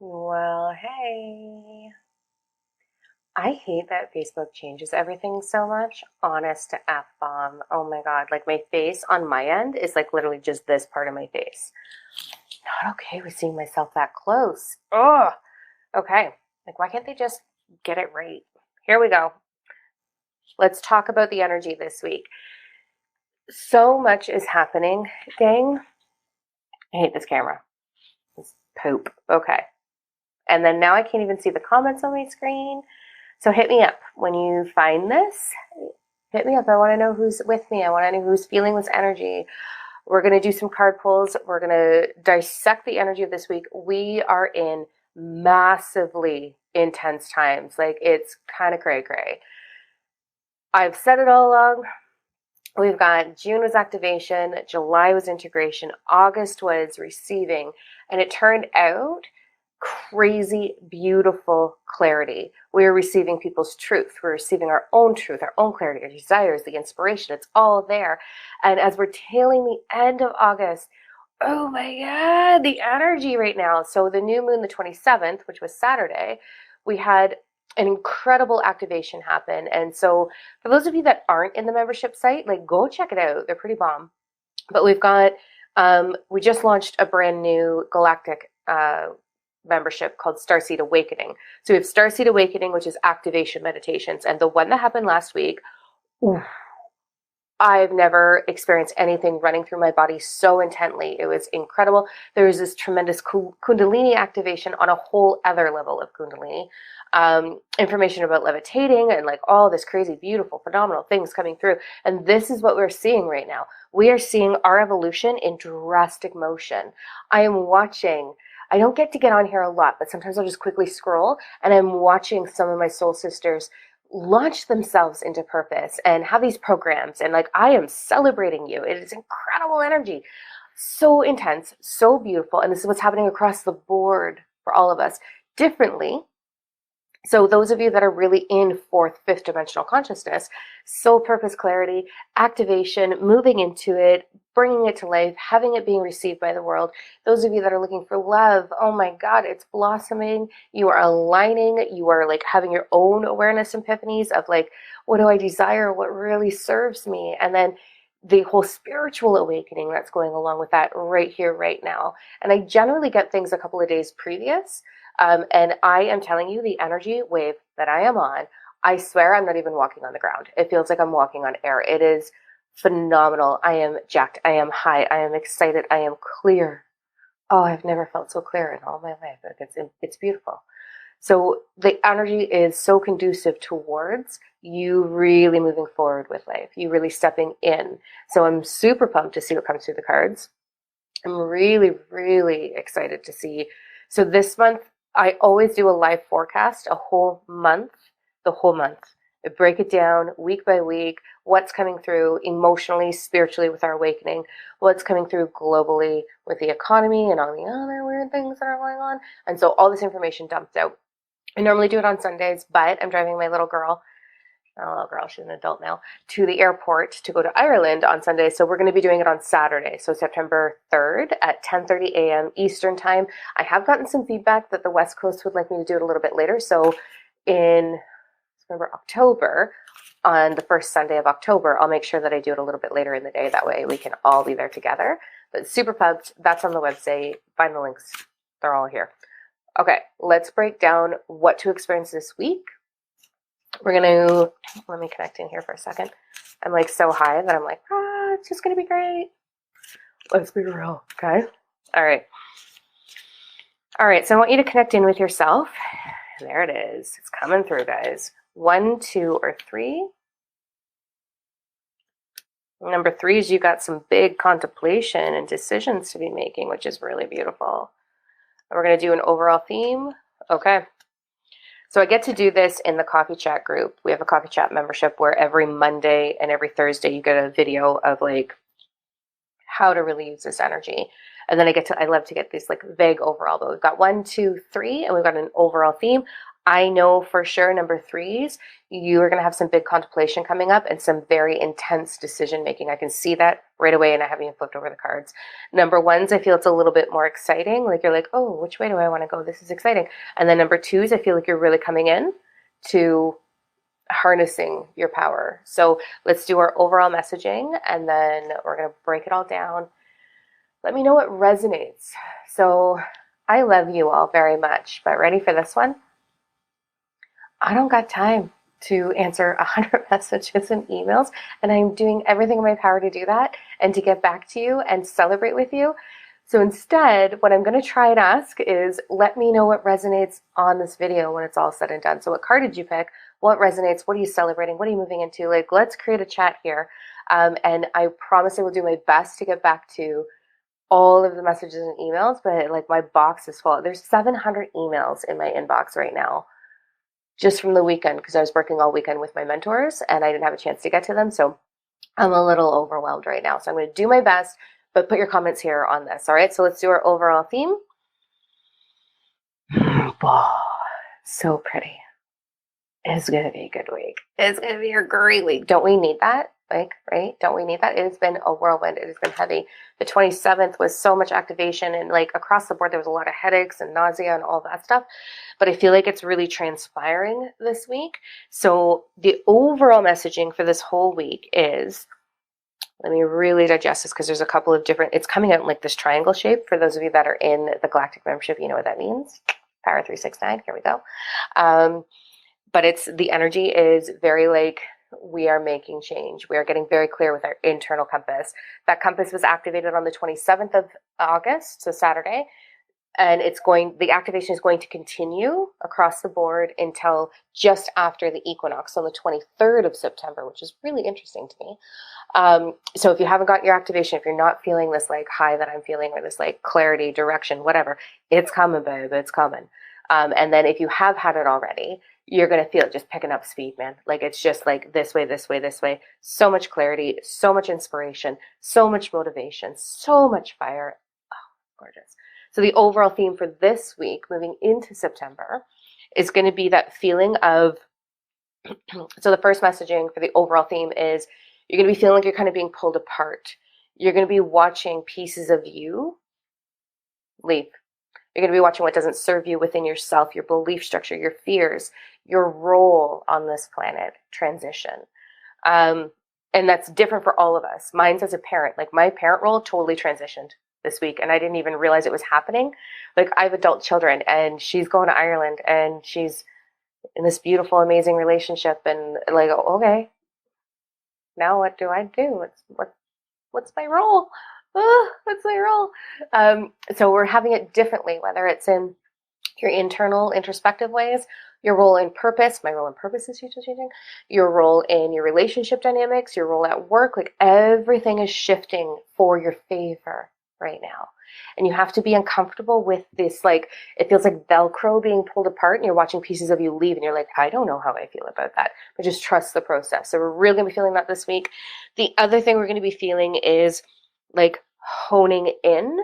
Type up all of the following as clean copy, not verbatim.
Well, hey. I hate that Facebook changes everything so much. Honest to F bomb. Oh my God. Like my face on my end is like literally just this part of my face. Not okay with seeing myself that close. Ugh. Okay. Like, why can't they just get it right? Here we go. Let's talk about the energy this week. So much is happening, gang. I hate this camera. It's poop. Okay. And then now I can't even see the comments on my screen. So hit me up when you find this. Hit me up. I want to know who's with me. I want to know who's feeling this energy. We're going to do some card pulls. We're going to dissect the energy of this week. We are in massively intense times. Like, it's kind of cray-cray. I've said it all along. We've got June was activation, July was integration, August was receiving, and it turned out crazy, beautiful clarity. We're receiving people's truth. We're receiving our own truth, our own clarity, our desires, the inspiration. It's all there. And as we're tailing the end of August, oh my God, the energy right now. So the new moon, the 27th, which was Saturday, we had an incredible activation happen. And so for those of you that aren't in the membership site, like, go check it out. They're pretty bomb. But we've got, we just launched a brand new galactic membership called Starseed Awakening. So we have Starseed Awakening, which is activation meditations. And the one that happened last week, ooh, I've never experienced anything running through my body so intently. It was incredible. There was this tremendous Kundalini activation on a whole other level of Kundalini. Information about levitating and like all this crazy, beautiful, phenomenal things coming through. And this is what we're seeing right now. We are seeing our evolution in drastic motion. I am watching. I don't get to get on here a lot, but sometimes I'll just quickly scroll and I'm watching some of my soul sisters launch themselves into purpose and have these programs. And like, I am celebrating you. It is incredible energy. So intense, so beautiful. And this is what's happening across the board for all of us differently. So those of you that are really in fourth, fifth dimensional consciousness, soul purpose clarity, activation, moving into it, bringing it to life, having it being received by the world. Those of you that are looking for love, oh my God, it's blossoming. You are aligning. You are like having your own awareness epiphanies of like, what do I desire? What really serves me? And then the whole spiritual awakening that's going along with that right here, right now. And I generally get things a couple of days previous. And I am telling you, the energy wave that I am on, I swear I'm not even walking on the ground. It feels like I'm walking on air. It is phenomenal. I am jacked. I am high. I am excited. I am clear. Oh, I've never felt so clear in all my life. It's beautiful. So the energy is so conducive towards you really moving forward with life, you really stepping in. So I'm super pumped to see what comes through the cards. I'm really, really excited to see. So this month, I always do a live forecast, a whole month, the whole month. I break it down week by week, what's coming through emotionally, spiritually with our awakening, what's coming through globally with the economy and all the other weird things that are going on. And so all this information dumped out. I normally do it on Sundays, but I'm driving my little girl, not a little girl, she's an adult now, to the airport to go to Ireland on Sunday. So we're going to be doing it on Saturday. So September 3rd at 10:30 a.m. Eastern time. I have gotten some feedback that the West Coast would like me to do it a little bit later. So in October, on the first Sunday of October, I'll make sure that I do it a little bit later in the day. That way we can all be there together. But super pumped. That's on the website. Find the links. They're all here. Okay, let's break down what to experience this week. We're going to, let me connect in here for a second. I'm like so high that I'm like, it's just going to be great. Let's be real, okay? All right. All right, so I want you to connect in with yourself. There it is. It's coming through, guys. 1, 2, or 3. Number 3 is you got some big contemplation and decisions to be making, which is really beautiful. And we're going to do an overall theme. Okay. So I get to do this in the coffee chat group. We have a coffee chat membership where every Monday and every Thursday you get a video of like how to really use this energy. And then I love to get these like vague overall, but we've got 1, 2, 3, and we've got an overall theme. I know for sure, number threes, you are going to have some big contemplation coming up and some very intense decision making. I can see that right away, and I haven't even flipped over the cards. Number ones, I feel it's a little bit more exciting. Like you're like, oh, which way do I want to go? This is exciting. And then number twos, I feel like you're really coming in to harnessing your power. So let's do our overall messaging, and then we're going to break it all down. Let me know what resonates. So I love you all very much, but ready for this one? I don't got time to answer 100 messages and emails, and I'm doing everything in my power to do that and to get back to you and celebrate with you. So instead, what I'm going to try and ask is let me know what resonates on this video when it's all said and done. So what card did you pick? What resonates? What are you celebrating? What are you moving into? Like, let's create a chat here. And I promise I will do my best to get back to all of the messages and emails, but like my box is full. There's 700 emails in my inbox right now, just from the weekend, because I was working all weekend with my mentors and I didn't have a chance to get to them. So I'm a little overwhelmed right now. So I'm going to do my best, but put your comments here on this. All right. So let's do our overall theme. Oh, so pretty. It's going to be a good week. It's going to be a great week. Don't we need that? Like, right? Don't we need that? It has been a whirlwind. It has been heavy. The 27th was so much activation, and like across the board, there was a lot of headaches and nausea and all that stuff. But I feel like it's really transpiring this week. So the overall messaging for this whole week is, let me really digest this because there's a couple of different, it's coming out in like this triangle shape. For those of you that are in the Galactic membership, you know what that means. Power 369. Here we go. But it's, the energy is very like, we are making change. We are getting very clear with our internal compass. That compass was activated on the 27th of August, so Saturday. And the activation is going to continue across the board until just after the equinox on the 23rd of September, which is really interesting to me. So if you haven't got your activation, if you're not feeling this like high that I'm feeling, or this like clarity, direction, whatever, it's coming, babe, it's coming. And then if you have had it already, you're going to feel it just picking up speed, man. Like it's just like this way, this way, this way. So much clarity, so much inspiration, so much motivation, so much fire. Oh, gorgeous. So the overall theme for this week, moving into September, is going to be that feeling of, so the first messaging for the overall theme is you're going to be feeling like you're kind of being pulled apart. You're going to be watching pieces of you leave. You're going to be watching what doesn't serve you within yourself, your belief structure, your fears, your role on this planet transition. And that's different for all of us. Mine's as a parent. Like my parent role totally transitioned this week, and I didn't even realize it was happening. Like I have adult children, and she's going to Ireland, and she's in this beautiful, amazing relationship, and like, okay, now what do I do? What's my role? What's my role? So we're having it differently, whether it's in your internal introspective ways, your role in purpose. My role in purpose is changing. Your role in your relationship dynamics, your role at work, like everything is shifting for your favor right now. And you have to be uncomfortable with this, like, it feels like Velcro being pulled apart and you're watching pieces of you leave and you're like, I don't know how I feel about that, but just trust the process. So we're really going to be feeling that this week. The other thing we're going to be feeling is like honing in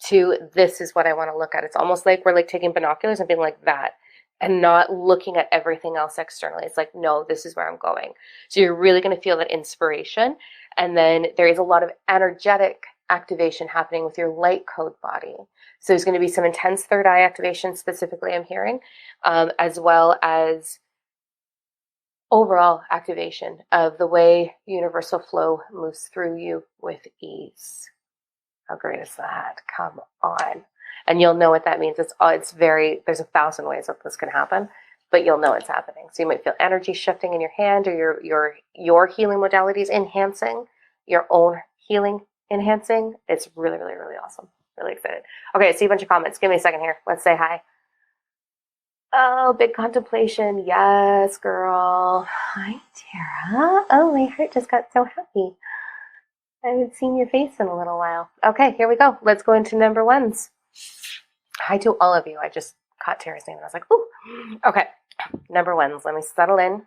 to, this is what I want to look at. It's almost like we're like taking binoculars and being like that and not looking at everything else externally. It's like, no, this is where I'm going. So you're really going to feel that inspiration. And then there is a lot of energetic activation happening with your light code body. So there's going to be some intense third eye activation specifically, I'm hearing, as well as overall activation of the way universal flow moves through you with ease. How great is that? Come on. And you'll know what that means. It's very, there's 1,000 ways that this can happen, but you'll know it's happening. So you might feel energy shifting in your hand, or your healing modalities enhancing, your own healing enhancing. It's really, really, really awesome. Really excited. Okay, I see a bunch of comments. Give me a second here. Let's say hi. Oh, big contemplation. Yes, girl. Hi, Tara. Oh, my heart just got so happy. I haven't seen your face in a little while. Okay, here we go. Let's go into number ones. Hi to all of you. I just caught Tara's name and I was like, ooh. Okay, number ones. Let me settle in.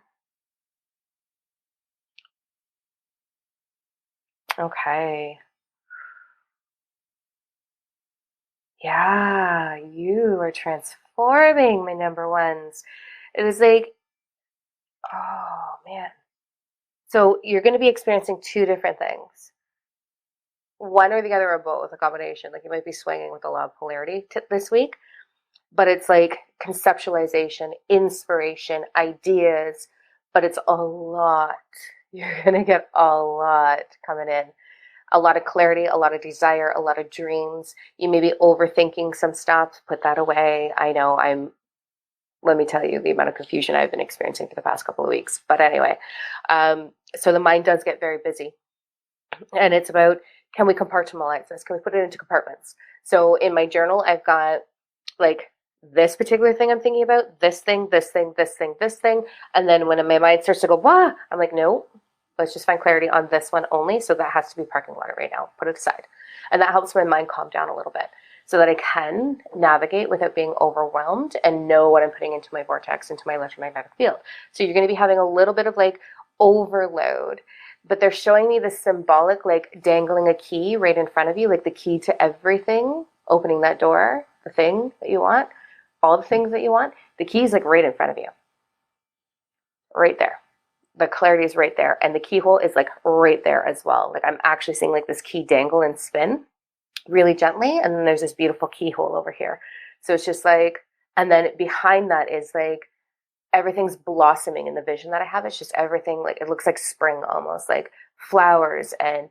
Okay. Yeah, you are transforming, my number ones. It is like, oh man. So you're going to be experiencing two different things. One or the other or both, a combination. Like you might be swinging with a lot of polarity this week, but it's like conceptualization, inspiration, ideas, but it's a lot. You're going to get a lot coming in. A lot of clarity, a lot of desire, a lot of dreams. You may be overthinking some stuff. Put that away. I know let me tell you the amount of confusion I've been experiencing for the past couple of weeks. But anyway, so the mind does get very busy. And it's about, can we compartmentalize this? Can we put it into compartments? So in my journal, I've got like this particular thing I'm thinking about, this thing, this thing, this thing, this thing. And then when my mind starts to go, wah, I'm like, no, let's just find clarity on this one only. So that has to be parking lot right now. Put it aside. And that helps my mind calm down a little bit so that I can navigate without being overwhelmed and know what I'm putting into my vortex, into my electromagnetic field. So you're going to be having a little bit of like overload, but they're showing me the symbolic, like dangling a key right in front of you, like the key to everything, opening that door, the thing that you want, all the things that you want. The key is like right in front of you, right there. The clarity is right there. And the keyhole is like right there as well. Like I'm actually seeing like this key dangle and spin really gently. And then there's this beautiful keyhole over here. So it's just like, and then behind that is like, everything's blossoming in the vision that I have. It's just everything, like it looks like spring almost, like flowers and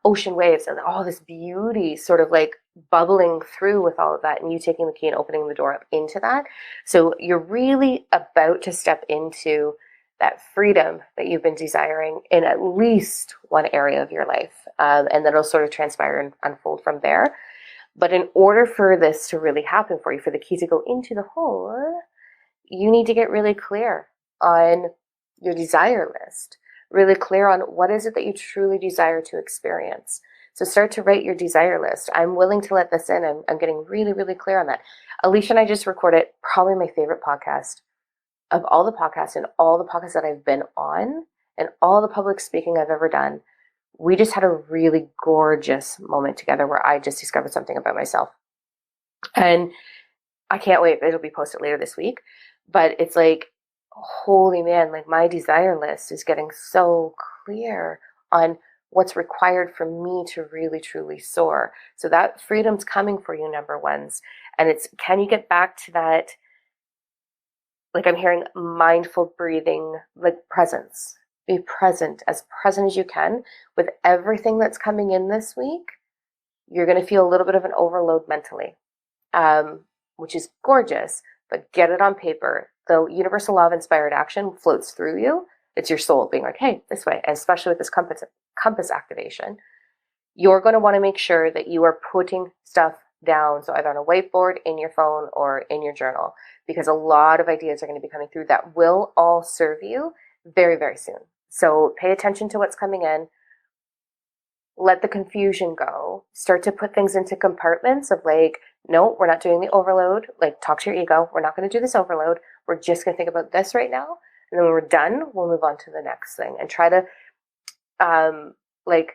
ocean waves and all this beauty sort of like bubbling through with all of that, and you taking the key and opening the door up into that. So you're really about to step into that freedom that you've been desiring in at least one area of your life. And then it'll sort of transpire and unfold from there. But in order for this to really happen for you, for the key to go into the hole, you need to get really clear on your desire list, really clear on what is it that you truly desire to experience. So start to write your desire list. I'm willing to let this in. I'm getting really, really clear on that. Alicia and I just recorded probably my favorite podcast of all the podcasts and all the podcasts that I've been on and all the public speaking I've ever done. We just had a really gorgeous moment together where I just discovered something about myself. And I can't wait. It'll be posted later this week. But it's like, holy man, like my desire list is getting so clear on what's required for me to really, truly soar. So that freedom's coming for you, number ones. And it's, can you get back to that? Like I'm hearing mindful breathing, like presence. Be present as you can with everything that's coming in this week. You're going to feel a little bit of an overload mentally, which is gorgeous, but get it on paper. The universal law of inspired action floats through you. It's your soul being like, hey, this way. And especially with this compass activation, you're going to want to make sure that you are putting stuff down. So either on a whiteboard, in your phone, or in your journal, because a lot of ideas are going to be coming through that will all serve you very, very soon. So pay attention to what's coming in. Let the confusion go. Start to put things into compartments of like, no, we're not doing the overload. Like talk to your ego. We're not going to do this overload. We're just going to think about this right now. And then when we're done, we'll move on to the next thing and try to like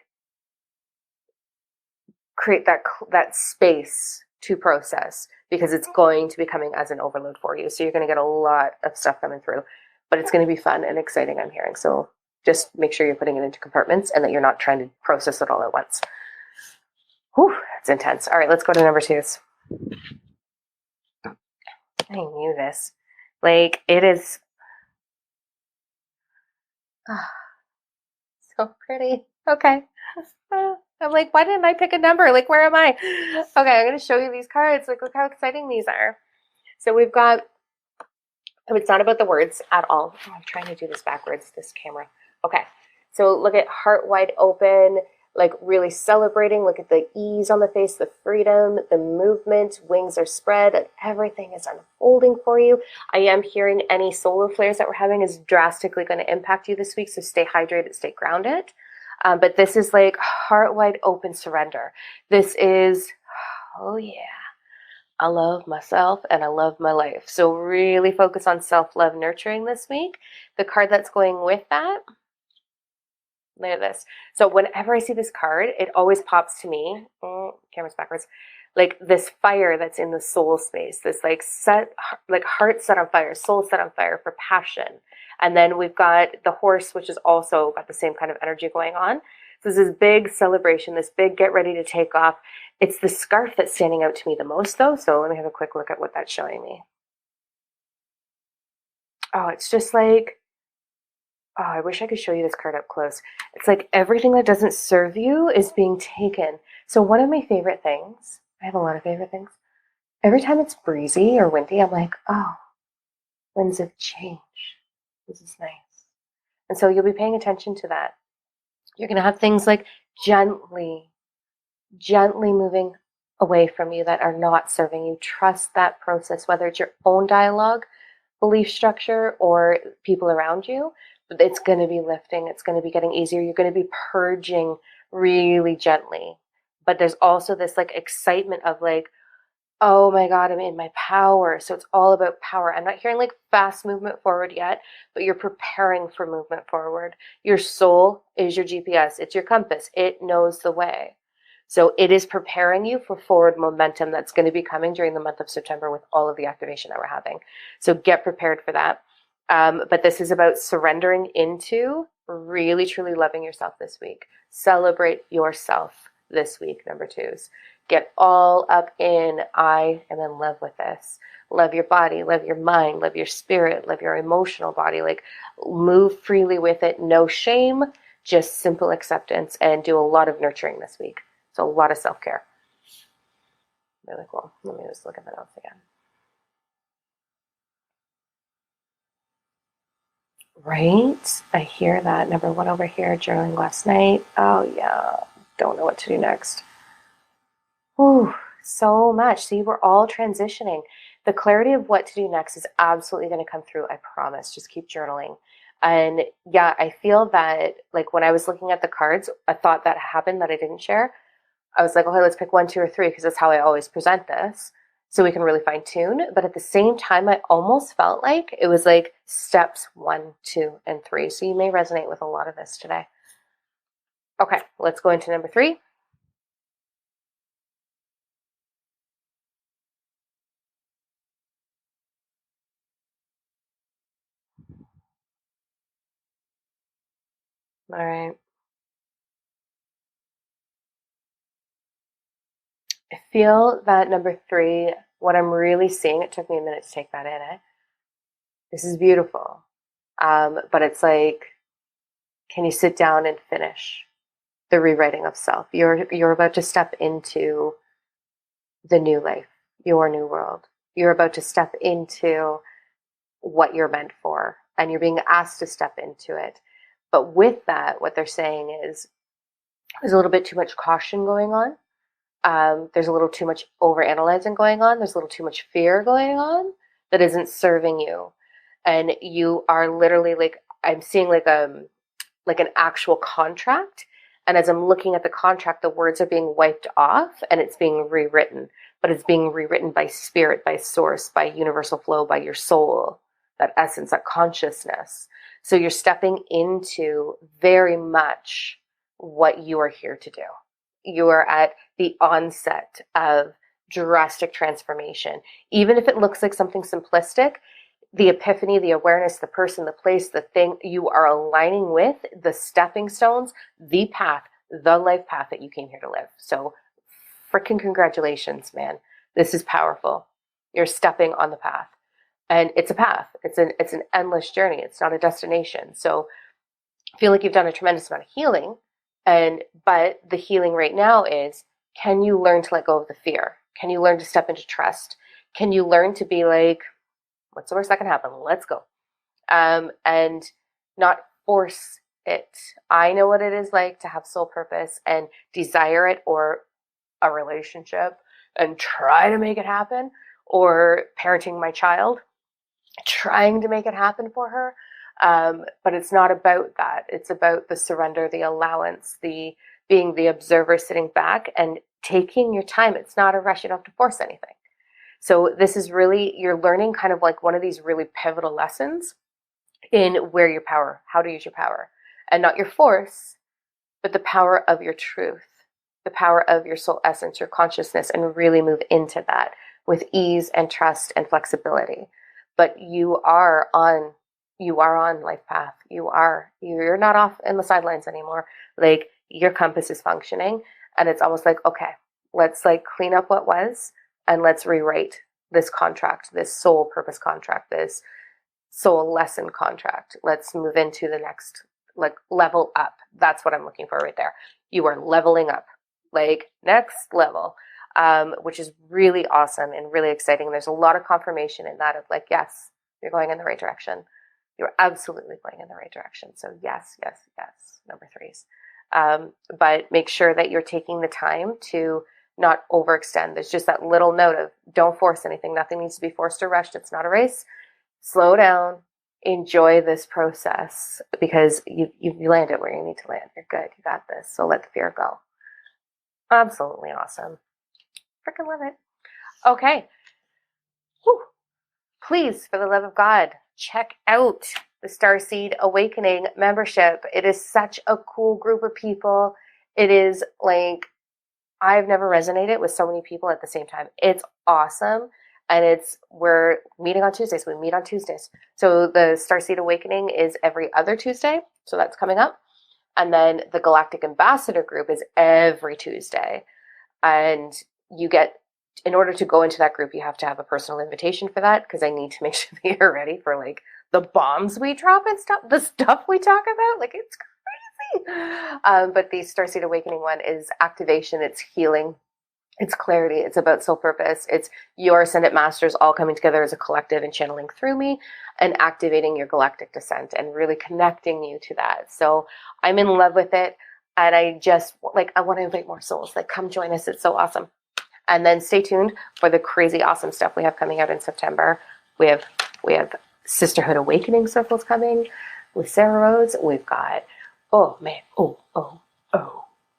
create that space to process, because it's going to be coming as an overload for you. So you're going to get a lot of stuff coming through, but it's going to be fun and exciting, I'm hearing. So just make sure you're putting it into compartments and that you're not trying to process it all at once. Whew, it's intense. All right, let's go to number twos. I knew this. Like, it is so pretty. Okay. I'm like, why didn't I pick a number? Like, where am I? Okay, I'm going to show you these cards. Like, look how exciting these are. So we've got, it's not about the words at all. Oh, I'm trying to do this backwards, this camera. Okay, so look at heart wide open, like really celebrating. Look at the ease on the face, the freedom, the movement, wings are spread, and everything is unfolding for you. I am hearing any solar flares that we're having is drastically going to impact you this week, so stay hydrated, stay grounded. But this is like heart wide open surrender. This is, oh yeah, I love myself and I love my life. So really focus on self-love nurturing this week. The card that's going with that, look at this. So whenever I see this card, it always pops to me, camera's backwards, like this fire that's in the soul space, this like heart set on fire, soul set on fire for passion. And then we've got the horse, which is also got the same kind of energy going on. So this is big celebration, this big get ready to take off. It's the scarf that's standing out to me the most, though. So let me have a quick look at what that's showing me. Oh, it's just like, oh, I wish I could show you this card up close. It's like everything that doesn't serve you is being taken. So one of my favorite things, I have a lot of favorite things. Every time it's breezy or windy, I'm like, oh, winds of change. This is nice. And so you'll be paying attention to that. You're going to have things like gently moving away from you that are not serving you. Trust that process, whether it's your own dialogue, belief structure, or people around you. It's going to be lifting. It's going to be getting easier. You're going to be purging really gently. But there's also this like excitement of like, oh my God, I'm in my power. So it's all about power. I'm not hearing like fast movement forward yet, but you're preparing for movement forward. Your soul is your GPS. It's your compass. It knows the way. So it is preparing you for forward momentum that's going to be coming during the month of September with all of the activation that we're having. So get prepared for that. But this is about surrendering into really, truly loving yourself this week. Celebrate yourself this week, number twos. Get all up in I am in love with this. Love your body, love your mind, love your spirit, love your emotional body. Like move freely with it. No shame, just simple acceptance, and do a lot of nurturing this week. So a lot of self-care. Really cool. Let me just look at the notes again. Right? I hear that. Number one over here, journaling last night. Oh, yeah. Don't know what to do next. Ooh, so much. See, we're all transitioning. The clarity of what to do next is absolutely going to come through. I promise. Just keep journaling. And yeah, I feel that like when I was looking at the cards, a thought that happened that I didn't share. I was like, okay, let's pick 1, 2, or 3 because that's how I always present this. So we can really fine tune. But at the same time, I almost felt like it was like steps 1, 2, and 3. So you may resonate with a lot of this today. Okay, let's go into number 3. All right. I feel that number 3, what I'm really seeing, it took me a minute to take that in. This is beautiful. But it's like, can you sit down and finish the rewriting of self? You're about to step into the new life, your new world. You're about to step into what you're meant for, and you're being asked to step into it. But with that, what they're saying is there's a little bit too much caution going on. There's a little too much overanalyzing going on. There's a little too much fear going on that isn't serving you. And you are literally like, I'm seeing like an actual contract. And as I'm looking at the contract, the words are being wiped off and it's being rewritten. But it's being rewritten by spirit, by source, by universal flow, by your soul, that essence, that consciousness. So you're stepping into very much what you are here to do. You are at the onset of drastic transformation. Even if it looks like something simplistic, the epiphany, the awareness, the person, the place, the thing, you are aligning with the stepping stones, the path, the life path that you came here to live. So freaking congratulations, man. This is powerful. You're stepping on the path. And it's a path. It's an endless journey. It's not a destination. So I feel like you've done a tremendous amount of healing. But the healing right now is, can you learn to let go of the fear? Can you learn to step into trust? Can you learn to be like, what's the worst that can happen? Let's go. And not force it. I know what it is like to have soul purpose and desire it, or a relationship and try to make it happen, or parenting my child, trying to make it happen for her. But it's not about that. It's about the surrender, the allowance, the being the observer, sitting back and taking your time. It's not a rush. You don't have to force anything. So this is really, you're learning kind of like one of these really pivotal lessons in where your power, how to use your power, and not your force, but the power of your truth. the power of your soul essence, your consciousness, and really move into that with ease and trust and flexibility. But you're on life path. You're not off in the sidelines anymore. Like, your compass is functioning, and it's almost like, okay, let's like clean up what was, and let's rewrite this contract, this soul purpose contract, this soul lesson contract. Let's move into the next, like, level up. That's what I'm looking for right there. You are leveling up, like, next level, which is really awesome and really exciting. There's a lot of confirmation in that of like, yes, you're going in the right direction. You're absolutely going in the right direction. So yes, yes, yes, number threes. But make sure that you're taking the time to not overextend. There's just that little note of don't force anything. Nothing needs to be forced or rushed. It's not a race. Slow down. Enjoy this process, because you landed where you need to land. You're good. You got this. So let the fear go. Absolutely awesome. Freaking love it. Okay. Whew. Please, for the love of God, check out the Starseed Awakening membership. It is such a cool group of people. It is like, I've never resonated with so many people at the same time. It's awesome. And we're meeting on Tuesdays. We meet on Tuesdays. So the Starseed Awakening is every other Tuesday. So that's coming up. And then the Galactic Ambassador group is every Tuesday. And in order to go into that group, you have to have a personal invitation for that, because I need to make sure that you're ready for like the bombs we drop and stuff, the stuff we talk about. Like, it's crazy. But the Starseed Awakening one is activation, it's healing, it's clarity, it's about soul purpose. It's your Ascendant Masters all coming together as a collective and channeling through me and activating your galactic descent and really connecting you to that. So I'm in love with it. And I want to invite more souls. Like, come join us. It's so awesome. And then stay tuned for the crazy awesome stuff we have coming out in September. We have Sisterhood Awakening circles coming with Sarah Rhodes. We've got, oh man, oh.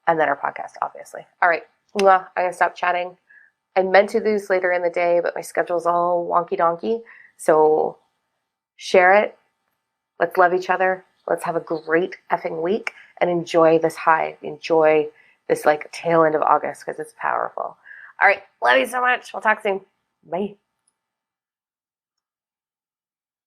And then our podcast, obviously. All right. I'm going to stop chatting. I meant to do this later in the day, but my schedule's all wonky donkey. So share it. Let's love each other. Let's have a great effing week and enjoy this high. Enjoy this like tail end of August, because it's powerful. All right. Love you so much. We'll talk soon. Bye.